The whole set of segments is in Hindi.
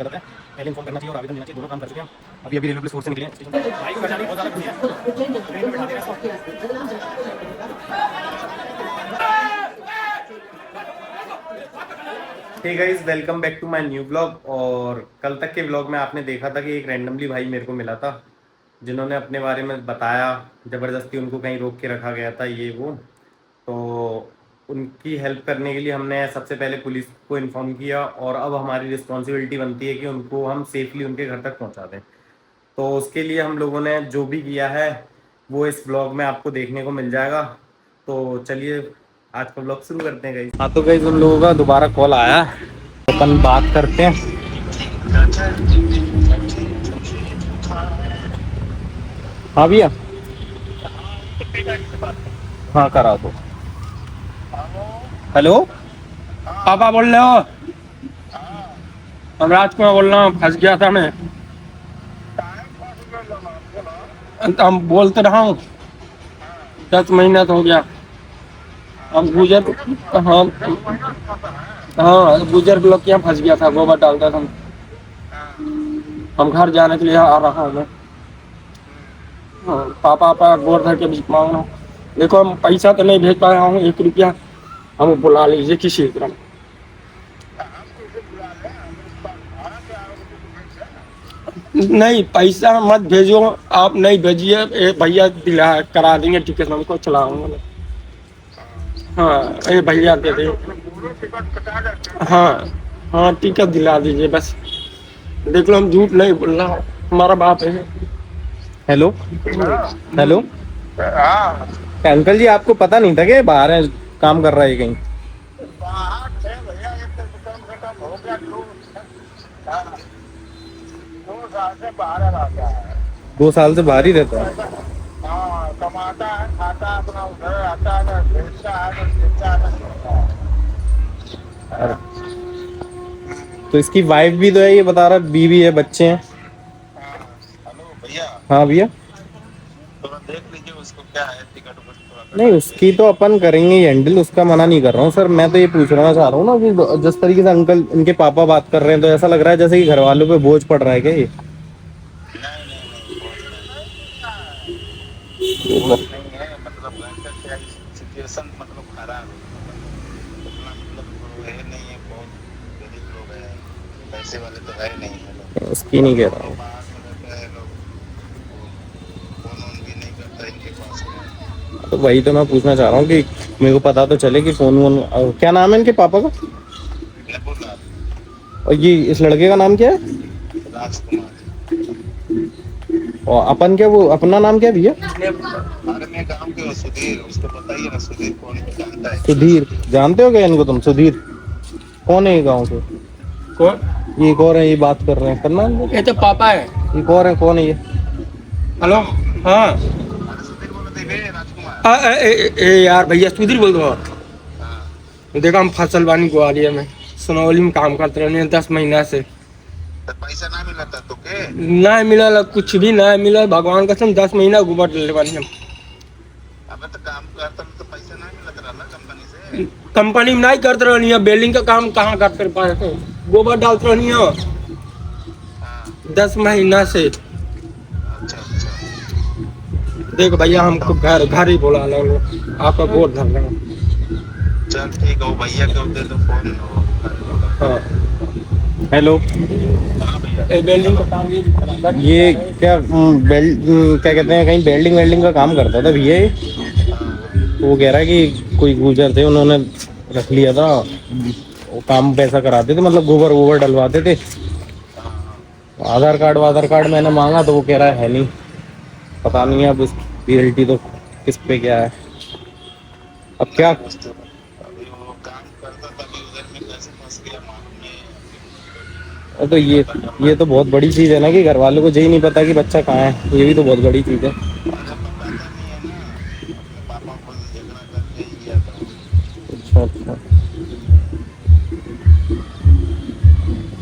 गलत है। पहले इन्फॉर्म करना चाहिए और आवेदन देना चाहिए, दोनों काम कर चुके हैं हम। अभी अभी रेलवे पुलिस फोर्स से निकले हैं स्टेशन पर। भाई को बचाने की बहुत ज़्यादा खुशी है, ट्रेन में बैठा दे रहे हैं इसको। Hey guys, welcome back to my new blog. और कल तक के ब्लॉग में आपने देखा था कि एक रैंडमली भाई मेरे को मिला था, जिन्होंने अपने बारे में बताया। ज़बरदस्ती उनको कहीं रोक के रखा गया था, ये वो। तो उनकी हेल्प करने के लिए हमने सबसे पहले पुलिस को इन्फॉर्म किया, और अब हमारी रिस्पॉन्सिबिलिटी बनती है कि उनको हम सेफली उनके घर तक पहुंचा दें। तो उसके लिए हम लोगों ने जो भी किया है वो इस ब्लॉग में आपको देखने को मिल जाएगा। तो चलिए आज का ब्लॉग शुरू करते हैं गाइस। हाँ तो गाइस, उन लोगों का दोबारा कॉल आया, तो अपन बात करते हैं। हाँ भैया, हाँ करा दो। हेलो, पापा बोल रहे हो? हम राजकुमार बोल रहा हूँ, फंस गया था मैं। हम बोलते रहा हूँ 10 महीना तो हो गया। हम गुजर, हाँ हाँ, गुजर ब्लॉक यहाँ फंस गया था, गोबर डालता था। हम घर जाने के लिए आ रहा हूँ मैं। हाँ, पापा पापा गोर धर के भी मांग रहा हूँ। देखो, हम पैसा तो नहीं भेज पाया हूँ, 1 रुपया हम बुला लीजिए किसी तरह। नहीं, पैसा मत भेजो, आप नहीं भेजिए, भैया दिला करा देंगे टिकट, हमको चलाऊंगा। हाँ, ये भैया दे दे। हाँ हाँ, टिकट दिला दीजिए बस। देख लो, हम झूठ नहीं बोल रहा, हमारा बाप है। हेलो हेलो, अंकल जी आपको पता नहीं था कि बाहर है, काम कर रहा है कहीं? दो साल से बाहर ही रहता है। कमाता है, खाता है, अपना उधर आता है ना, बेचता है ना, बेचता है ना। अरे, तो इसकी वाइफ भी तो है, ये बता रहा, बीवी है, बच्चे हैं। हेलो भैया। हाँ भैया, थोड़ा देख लीजिए उसको, क्या है टिकट उकट। नहीं, उसकी तो अपन करेंगे ही हैंडल, उसका मना नहीं कर रहा हूँ सर। मैं तो ये पूछना चाह रहा हूँ ना कि जिस तरीके से अंकल इनके पापा बात कर रहे हैं, तो ऐसा लग रहा है जैसे कि घर वालों पे बोझ पड़ रहा है क्या ये? बोझ नहीं है, मतलब घर का क्या सिचुएशन, मतलब खराब है, उतना मतलब है नहीं है, बहुत गरीब लोग हैं, पैसे वाले तो है नहीं है लोग। उसकी नहीं कह रहा हूँ, बाहर में रहते हैं लोग, फोन वोन भी नहीं करता इनके पास में। तो वही तो मैं पूछना चाह रहा हूँ कि मेरे को पता तो चले कि फोन वोन। क्या नाम है इनके पापा का? और ये इस लड़के का नाम क्या है? राजकुमार। और अपन क्या, वो अपना नाम क्या है भैया? अरे मैं गांव के सुधीर, उसको बताइए ना, सुधीर कौन जानता है? सुधीर जानते हो क्या इनको तुम? सुधीर कौन है ये गांव के? कौन? ये एक और है, ये बात कर रहे हैं, करना ये तो पापा है। एक और है, कौन है ये? हेलो, हाँ यार भैया सुधीर बोल दो। देखा, हम फसल बानी ग्वालियर में सुनौली में काम करते रहने 10 महीना से। तो पैसा ना मिला था तो के? ना मिला, कुछ भी ना मिला, भगवान कसम 10 महीना गोबर डलने वाली हम। अबे तो काम करता तो पैसा ना मिला था ना कंपनी से? कंपनी में नहीं करते रहनी है, बिल्डिंग का काम कहाँ करते पाए थे, गोबर डालते रहनी है 10 महीना से। अच्छा अच्छा, देख भैया, हमको घर घर ही बोला लो, आपका गोद धर रहे हैं। चल ठीक है, भैया को दे दो फोन। हाँ हेलो, वेल्डिंग का काम ये क्या क्या कहते हैं, कहीं वेल्डिंग वेल्डिंग का काम करता था भैया ये। तो वो कह रहा है कि कोई गुजर थे, उन्होंने रख लिया था, वो काम पैसा कराते थे, मतलब गोबर वोबर डलवाते थे। आधार कार्ड मैंने मांगा तो वो कह रहा है नहीं। पता नहीं है अब उसकी रियलिटी तो किस पे क्या है, अब क्या। अभी वो काम करता था, अभी उधर में कैसे फंस गया मालूम नहीं। तो ये तो बहुत बड़ी चीज है ना, कि घर वालों को यही नहीं पता कि बच्चा कहाँ है, ये भी तो बहुत बड़ी चीज है। पापा को झगड़ा करके ही गया था। अच्छा अच्छा,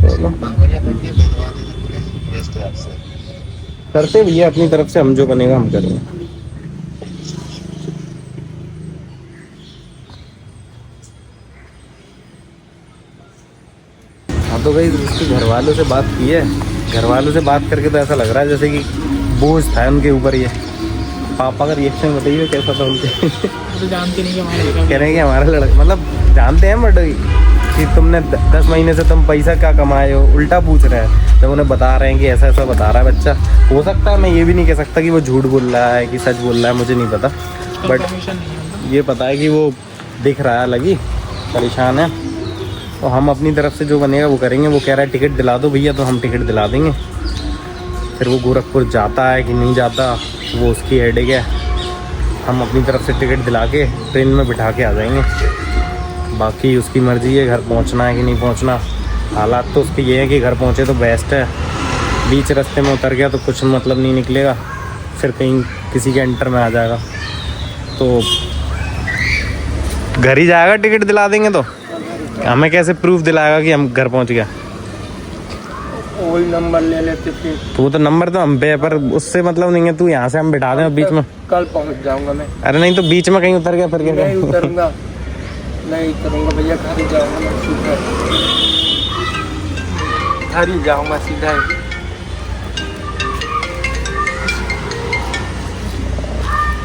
चलो भैया, देखिए भिजवा दीजिए, पुलिस भेजते आपसे। करते भैया अपनी तरफ से, हम जो बनेगा हम करेंगे। हाँ तो भाई उसके घर वालों से बात की है, घर वालों से बात करके तो ऐसा लग रहा है जैसे कि बोझ था उनके ऊपर ये। पापा का रिएक्शन बताइए कैसा था उनके। तो जानते नहीं कि हमारा लड़का कह रहे हैं कि हमारा लड़का, मतलब जानते हैं बट कि तुमने 10 महीने से तुम पैसा क्या कमाए हो, उल्टा पूछ रहे हैं। जब उन्हें बता रहे हैं कि ऐसा ऐसा बता रहा है बच्चा, हो सकता है, मैं ये भी नहीं कह सकता कि वो झूठ बोल रहा है कि सच बोल रहा है, मुझे नहीं पता, बट कंफर्मेशन नहीं है। ये पता है कि वो दिख रहा है लगी परेशान है। तो हम अपनी तरफ से जो बनेगा वो करेंगे। वो कह रहा है टिकट दिला दो भैया, तो हम टिकट दिला देंगे। फिर वो गोरखपुर जाता है कि नहीं जाता वो उसकी हेडेक है। हम अपनी तरफ से टिकट दिला के ट्रेन में बिठा के आ जाएंगे। बाकी उसकी मर्ज़ी है घर पहुंचना है कि नहीं पहुंचना। हालात तो उसके ये है कि घर पहुंचे तो बेस्ट है, बीच रास्ते में उतर गया तो कुछ मतलब नहीं निकलेगा, फिर कहीं किसी के एंटर में आ जाएगा। तो घर ही जाएगा, टिकट दिला देंगे तो हमें कैसे प्रूफ दिलाएगा कि हम घर पहुंच गया। वही नंबर ले लेते फिर। तो वो तो नंबर तो हम पे है, पर उससे मतलब नहीं है। तू यहाँ से हम बिठा दें बीच में, कल पहुंच जाऊंगा मैं। अरे नहीं तो बीच में कहीं उतर गया फिर क्या नहीं करें? उतरूंगा, नहीं उतरूंगा भैया, घर ही जाऊंगा मैं सीधा, घर ही जाऊंगा सीधा ही।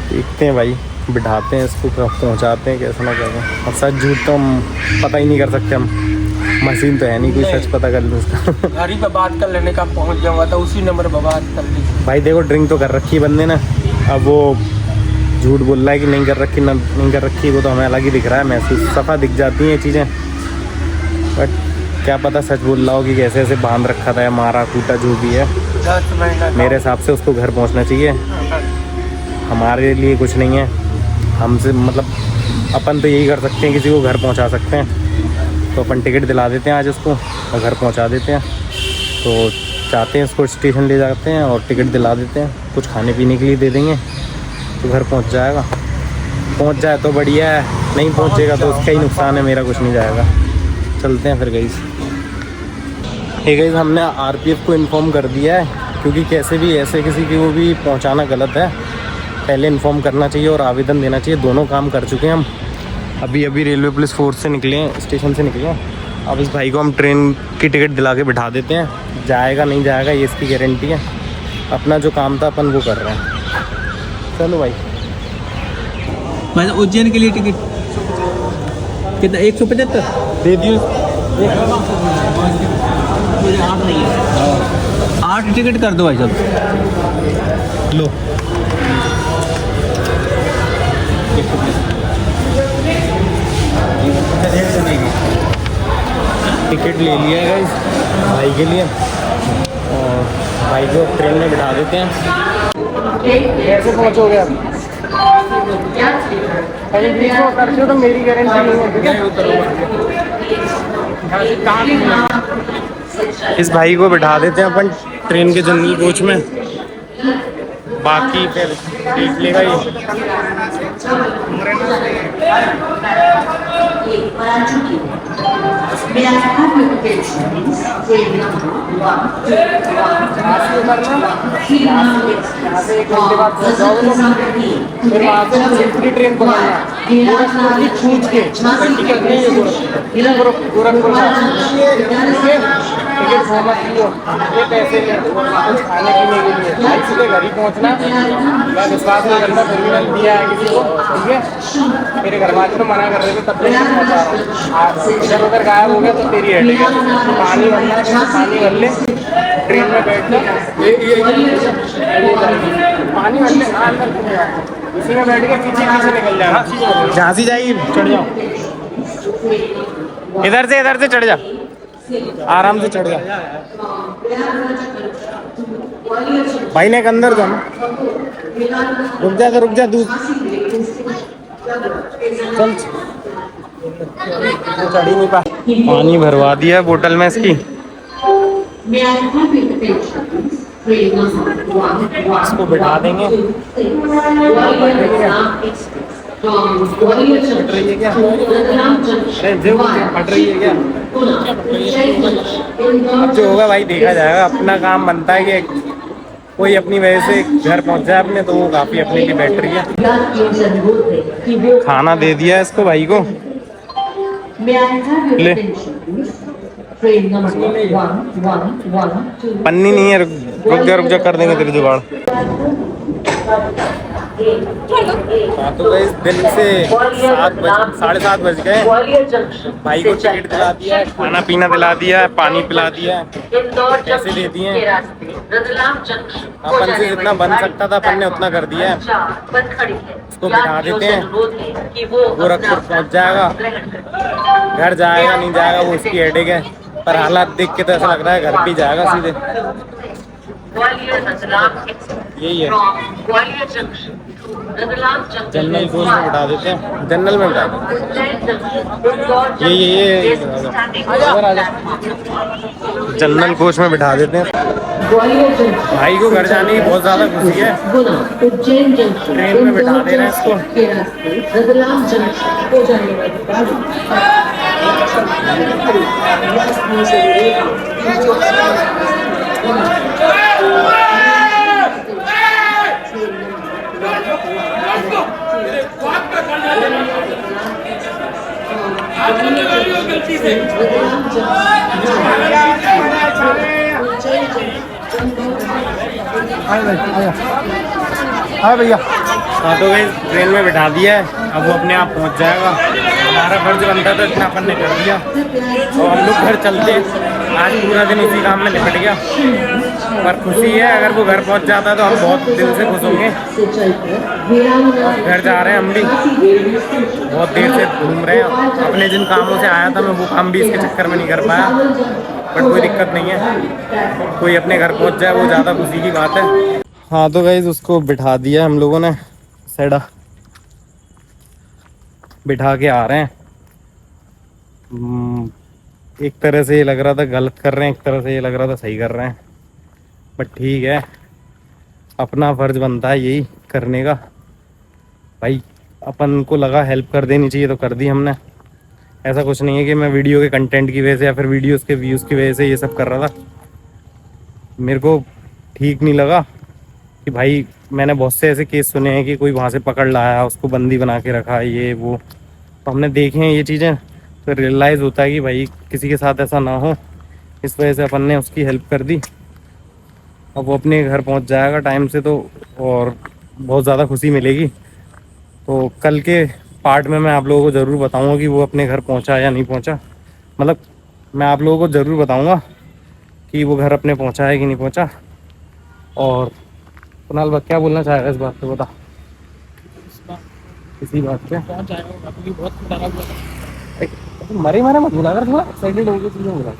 देखते हैं भाई, बिठाते हैं इसको, पहुंचाते हैं कैसे ना कैसे। और सच झूठ तो हम पता ही नहीं कर सकते, हम मशीन तो है नहीं कोई सच पता कर लूँ उसका। घर ही पे बात कर लेने का, पहुंच जाऊंगा तो उसी नंबर पर बात कर लीजिए। भाई देखो ड्रिंक तो कर रखी है बंदे ने, अब वो झूठ बोल रहा है कि नहीं कर रखी, ना नहीं कर रखी, वो तो हमें अलग ही दिख रहा है, महसूस सफ़ा दिख जाती हैं ये चीज़ें। बट क्या पता सच बोल रहा हो कि कैसे ऐसे बांध रखा था या मारा कूटा जो भी है। 10 महीना मेरे हिसाब से उसको घर पहुंचना चाहिए। हमारे लिए कुछ नहीं है, हमसे मतलब अपन तो यही कर सकते हैं, किसी को घर पहुंचा सकते हैं। तो अपन टिकट दिला देते हैं आज उसको और घर पहुंचा देते हैं। तो चाहते हैं उसको स्टेशन ले जाते हैं और टिकट दिला देते हैं, कुछ खाने पीने के लिए दे देंगे तो घर पहुंच जाएगा। पहुंच जाए तो बढ़िया है, नहीं पहुंचेगा तो उसका ही नुकसान है, मेरा कुछ नहीं जाएगा। चलते हैं फिर गाइस। गाइस हमने आरपीएफ को इन्फॉर्म कर दिया है, क्योंकि कैसे भी ऐसे किसी को भी पहुंचाना गलत है। पहले इन्फॉर्म करना चाहिए और आवेदन देना चाहिए, दोनों काम कर चुके हैं हम। अभी रेलवे पुलिस फोर्स से निकले हैं, स्टेशन से निकले हैं। अब इस भाई को हम ट्रेन की टिकट दिला के बिठा देते हैं, जाएगा नहीं जाएगा ये इसकी गारंटी है। अपना जो काम था अपन वो कर रहे हैं। चलो भाई। उज्जैन के लिए टिकट कितना? 175 दे दियो। मुझे 8 नहीं है, 8 टिकट कर दो भाई साहब। लो टिकट ले लिया है गाइस भाई के लिए, और भाई को ट्रेन में बिठा देते हैं। कैसे पहुंचोगे आप? कहीं बीच में उतरते हो तो मेरी गारंटी नहीं है। इस भाई को बिठा देते हैं अपन ट्रेन के जनरल कोच में, बाकी फिर देख लेगा ये। फिर वहाँ से दूसरी ट्रेन पकड़ना, गोरखपुर की छूट के टिकट नहीं है गोरखपुर का। टिकट सहमत लियो, ये पैसे ले कुछ खाने पीने के लिए, भाई सीधे घर ही पहुँचना। मैं विश्वास नहीं करता, टर्मिनल दिया है किसी को, ठीक है। मेरे घर वाले तो मना कर रहे थे, तब तक पहुँचा रहा हूँ। इधर उधर गायब हो गया तो तेरी हेडेक है। पानी भरना है तो पानी भर ले, ट्रेन में बैठ जा, पानी भर ले, इसी में बैठ के पीछे निकल जाएगा। झांसी जाएगी, चढ़ जाओ, इधर से चढ़ जा, आराम से चढ़ जा। भाई ने अंदर जाना, रुक जा दूध चल। चढ़ ही नहीं पा, पानी भरवा दिया है बोतल में इसकी। इसको बिठा देंगे। फट रही है क्या? अरे फट रही है क्या? अब जो होगा भाई देखा जाएगा। अपना काम बनता है कि कोई अपनी वजह से घर पहुंच जाए अपने, तो वो काफी अपने लिए बेटर है। खाना दे दिया इसको भाई को, ले Train number 1112. पन्नी नहीं है, रुक जा कर देंगे तेरी जुगाड़। हाँ तो गए दिन से 7:30 बज गए। भाई को टिकट दिला दिया है, खाना पीना दिला दिया है, पानी पिला दिया है, पैसे दे दिए हैं। अपन से जितना बन सकता था अपन ने उतना कर दिया है। उसको बिठा देते हैं, गोरखपुर पहुंच जाएगा। घर जाएगा नहीं जाएगा वो उसकी हेडेक है, पर हालात देख के तो ऐसा लग रहा है घर पे ही जाएगा सीधे। यही है, जनरल कोच में बिठा देते हैं, जनरल में बिठा देते हैं। ये जनरल कोच में बिठा देते हैं। भाई को घर जाने की बहुत ज़्यादा खुशी है, ट्रेन में बिठा दे रहे हैं इसको। हाँ भैया, हाँ तो भाई ट्रेन में बिठा दिया है, अब वो अपने आप पहुंच जाएगा। हमारा फर्ज बनता था इतना अपन ने कर दिया, तो हम लोग घर चलते। आज पूरा दिन इसी काम में निपट गया, पर खुशी है अगर वो घर पहुंच जाता तो हम बहुत दिल से खुश होंगे। घर जा रहे हैं हम भी, बहुत देर से घूम रहे हैं। अपने जिन कामों से आया था मैं वो काम भी इसके चक्कर में नहीं कर पाया, बट कोई दिक्कत नहीं है, कोई अपने घर पहुंच जाए वो ज़्यादा खुशी की बात है। हाँ तो गाइस उसको बिठा दिया हम लोगों ने, सेडा बिठा के आ रहे हैं। एक तरह से ये लग रहा था गलत कर रहे हैं, एक तरह से ये लग रहा था सही कर रहे हैं, बट ठीक है, अपना फर्ज बनता है यही करने का। भाई अपन को लगा हेल्प कर देनी चाहिए तो कर दी हमने। ऐसा कुछ नहीं है कि मैं वीडियो के कंटेंट की वजह से या फिर वीडियोस के व्यूज़ की वजह से ये सब कर रहा था। मेरे को ठीक नहीं लगा कि भाई, मैंने बहुत से ऐसे केस सुने हैं कि कोई वहाँ से पकड़ लाया, उसको बंदी बना के रखा, ये वो, तो हमने देखे हैं ये चीज़ें, तो रियलाइज़ होता है कि भाई किसी के साथ ऐसा ना हो। इस वजह से अपन ने उसकी हेल्प कर दी। अब वो अपने घर पहुँच जाएगा टाइम से, तो और बहुत ज़्यादा खुशी मिलेगी। तो कल के पार्ट में मैं आप लोगों को ज़रूर बताऊंगा कि वो अपने घर पहुंचा या नहीं पहुंचा। मतलब मैं आप लोगों को ज़रूर बताऊंगा कि वो घर अपने पहुंचा है कि नहीं पहुंचा। और कुणाल भाई क्या बोलना चाहेगा इस बात पे, बता। इसी बात पे पहुंच जाएगा, क्योंकि बहुत डरा हुआ था। मरे मत बुला कर, थोड़ा एक्साइटेड हो गए चीज़ें बुला।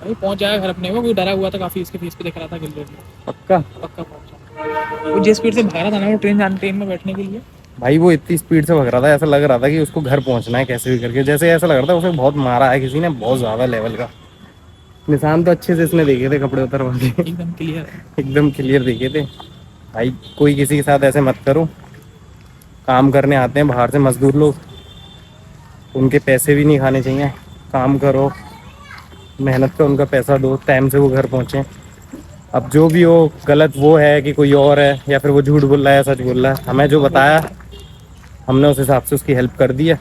अभी पहुंच जाएगा घर अपने को, क्योंकि डरा हुआ था काफ़ी, इसके फेस पे दिख रहा था गिल्ली। पक्का पक्का पहुंचा। वो जिस स्पीड से भाग रहा था ना वो ट्रेन में बैठने के लिए, भाई वो इतनी स्पीड से भाग रहा था, ऐसा लग रहा था कि उसको घर पहुंचना है कैसे भी करके। जैसे ऐसा लग रहा था उसे बहुत मारा है किसी ने, बहुत ज़्यादा लेवल का। निशान तो अच्छे से इसने देखे थे कपड़े उतरवा के, एकदम क्लियर, एकदम क्लियर देखे थे। भाई कोई किसी के साथ ऐसे मत करो। काम करने आते हैं बाहर से मजदूर लोग, उनके पैसे भी नहीं खाने चाहिए। काम करो, मेहनत का उनका पैसा दो, टाइम से वो घर पहुँचे। अब जो भी हो, गलत वो है कि कोई और है, या फिर वो झूठ बोल रहा है, सच बोल रहा है, हमें जो बताया हमने उस हिसाब से उसकी हेल्प कर दी है।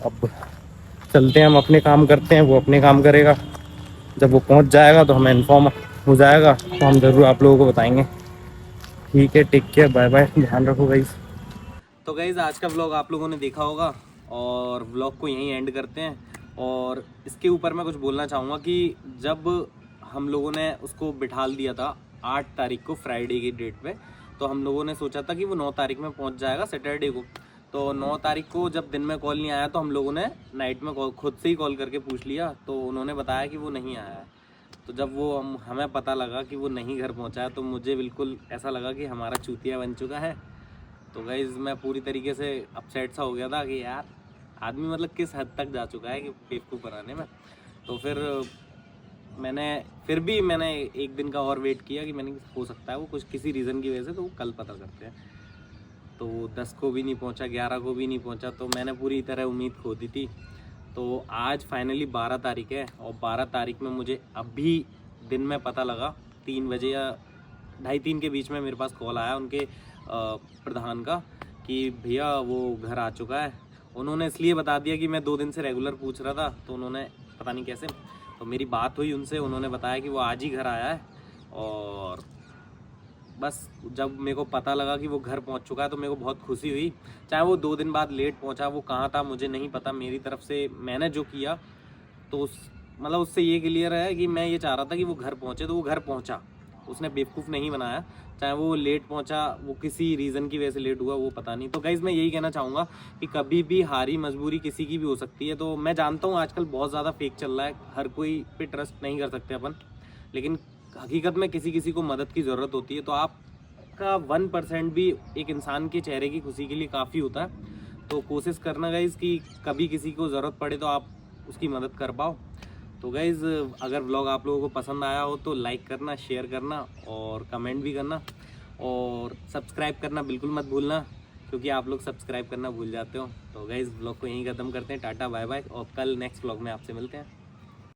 अब चलते हैं, हम अपने काम करते हैं, वो अपने काम करेगा। जब वो पहुंच जाएगा तो हमें इन्फॉर्म हो जाएगा, तो हम ज़रूर आप लोगों को बताएंगे। ठीक है, टेक केयर, बाय बाय, ध्यान रखो गाइस। तो गाइस आज का व्लॉग आप लोगों ने देखा होगा, और व्लॉग को यहीं एंड करते हैं। और इसके ऊपर मैं कुछ बोलना चाहूँगा कि जब हम लोगों ने उसको बिठाल दिया था 8 तारीख को, फ्राइडे की डेट पे, तो हम लोगों ने सोचा था कि वो 9 तारीख में पहुंच जाएगा, सैटरडे को। तो 9 तारीख को जब दिन में कॉल नहीं आया तो हम लोगों ने नाइट में खुद से ही कॉल करके पूछ लिया, तो उन्होंने बताया कि वो नहीं आया है। तो जब वो हमें पता लगा कि वो नहीं घर पहुंचा है, तो मुझे बिल्कुल ऐसा लगा कि हमारा चूतिया बन चुका है। तो गाइज़ मैं पूरी तरीके से अपसेट सा हो गया था कि यार आदमी मतलब किस हद तक जा चुका है कि बेवकूफ़ बनाने में। तो फिर भी मैंने एक दिन का और वेट किया कि मैंने हो सकता है वो कुछ किसी रीज़न की वजह से, तो वो कल पता करते हैं। तो वो 10 को भी नहीं पहुंचा, 11 को भी नहीं पहुंचा, तो मैंने पूरी तरह उम्मीद खो दी थी। तो आज फाइनली 12 तारीख है, और 12 तारीख में मुझे अभी दिन में पता लगा 3 बजे या 2:30 के बीच में मेरे पास कॉल आया उनके प्रधान का कि भैया वो घर आ चुका है। उन्होंने इसलिए बता दिया कि मैं 2 दिन से रेगुलर पूछ रहा था, तो उन्होंने पता नहीं कैसे। तो मेरी बात हुई उनसे, उन्होंने बताया कि वो आज ही घर आया है, और बस जब मेरे को पता लगा कि वो घर पहुंच चुका है तो मेरे को बहुत खुशी हुई। चाहे वो 2 दिन बाद लेट पहुंचा, वो कहाँ था मुझे नहीं पता, मेरी तरफ से मैंने जो किया तो मतलब उससे ये क्लियर है कि मैं ये चाह रहा था कि वो घर पहुंचे, तो वो घर पहुंचा, उसने बेवकूफ़ नहीं बनाया। चाहे वो लेट पहुंचा, वो किसी रीज़न की वजह से लेट हुआ वो पता नहीं। तो गाइज़ मैं यही कहना चाहूँगा कि कभी भी हारी मजबूरी किसी की भी हो सकती है। तो मैं जानता हूँ आजकल बहुत ज़्यादा फेक चल रहा है, हर कोई पे ट्रस्ट नहीं कर सकते अपन, लेकिन हकीकत में किसी किसी को मदद की ज़रूरत होती है। तो आपका 1% भी एक इंसान के चेहरे की खुशी के लिए काफ़ी होता है। तो कोशिश करना गाइज़ कि कभी किसी को ज़रूरत पड़े तो आप उसकी मदद कर पाओ। तो गाइज़ अगर व्लॉग आप लोगों को पसंद आया हो तो लाइक करना, शेयर करना और कमेंट भी करना, और सब्सक्राइब करना बिल्कुल मत भूलना, क्योंकि आप लोग सब्सक्राइब करना भूल जाते हो। तो गाइज़ व्लॉग को यहीं ख़त्म करते हैं। टाटा बाय बाय, और कल नेक्स्ट व्लॉग में आपसे मिलते हैं।